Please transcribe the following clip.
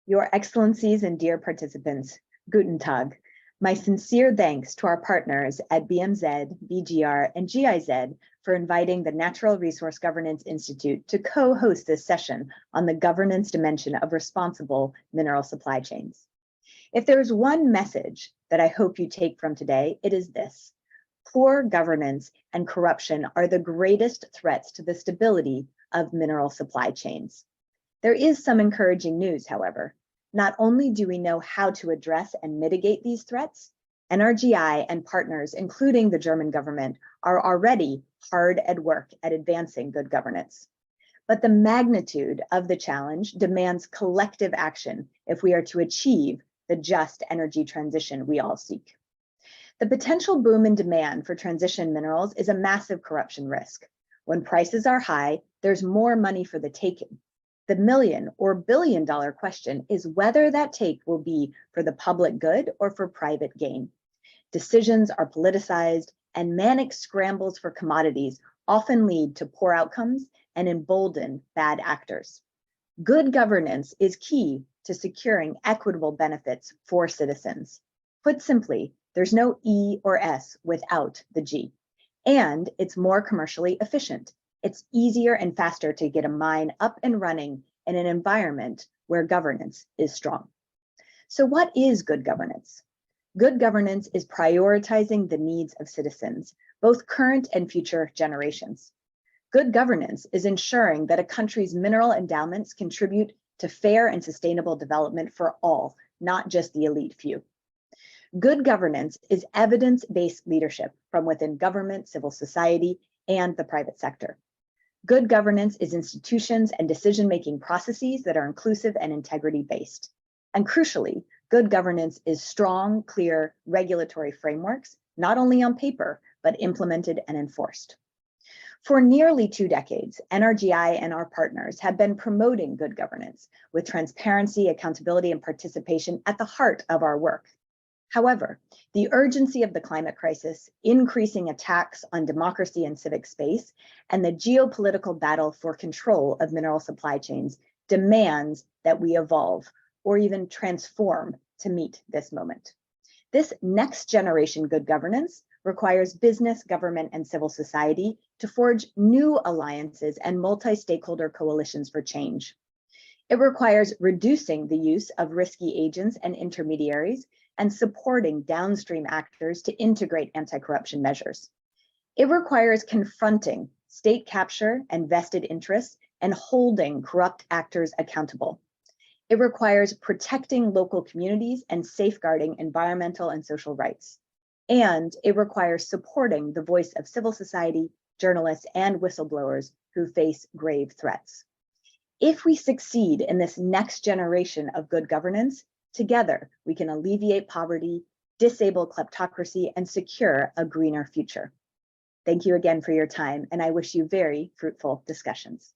Your Excellencies and dear participants, Guten Tag. My sincere thanks to our partners at BMZ, BGR, and GIZ for inviting the Natural Resource Governance Institute to co-host this session on the governance dimension of responsible mineral supply chains. If there is one message that I hope you take from today, it is this: poor governance and corruption are the greatest threats to the stability of mineral supply chains. There is some encouraging news, however. Not only do we know how to address and mitigate these threats, NRGI and partners, including the German government, are already hard at work at advancing good governance. But the magnitude of the challenge demands collective action if we are to achieve the just energy transition we all seek. The potential boom in demand for transition minerals is a massive corruption risk. When prices are high, there's more money for the taking. The million or billion-dollar question is whether that take will be for the public good or for private gain. Decisions are politicized, and manic scrambles for commodities often lead to poor outcomes and embolden bad actors. Good governance is key to securing equitable benefits for citizens. Put simply, there's no E or S without the G. And it's more commercially efficient. It's easier and faster to get a mine up and running in an environment where governance is strong. So what is good governance? Good governance is prioritizing the needs of citizens, both current and future generations. Good governance is ensuring that a country's mineral endowments contribute to fair and sustainable development for all, not just the elite few. Good governance is evidence-based leadership from within government, civil society, and the private sector. Good governance is institutions and decision-making processes that are inclusive and integrity-based. And crucially, good governance is strong, clear regulatory frameworks, not only on paper, but implemented and enforced. For nearly 2 decades, NRGI and our partners have been promoting good governance with transparency, accountability, and participation at the heart of our work. However, the urgency of the climate crisis, increasing attacks on democracy and civic space, and the geopolitical battle for control of mineral supply chains demands that we evolve or even transform to meet this moment. This next generation good governance requires business, government, and civil society to forge new alliances and multi-stakeholder coalitions for change. It requires reducing the use of risky agents and intermediaries and supporting downstream actors to integrate anti-corruption measures. It requires confronting state capture and vested interests and holding corrupt actors accountable. It requires protecting local communities and safeguarding environmental and social rights. And it requires supporting the voice of civil society, journalists, and whistleblowers who face grave threats. If we succeed in this next generation of good governance, together, we can alleviate poverty, disable kleptocracy, and secure a greener future. Thank you again for your time, and I wish you very fruitful discussions.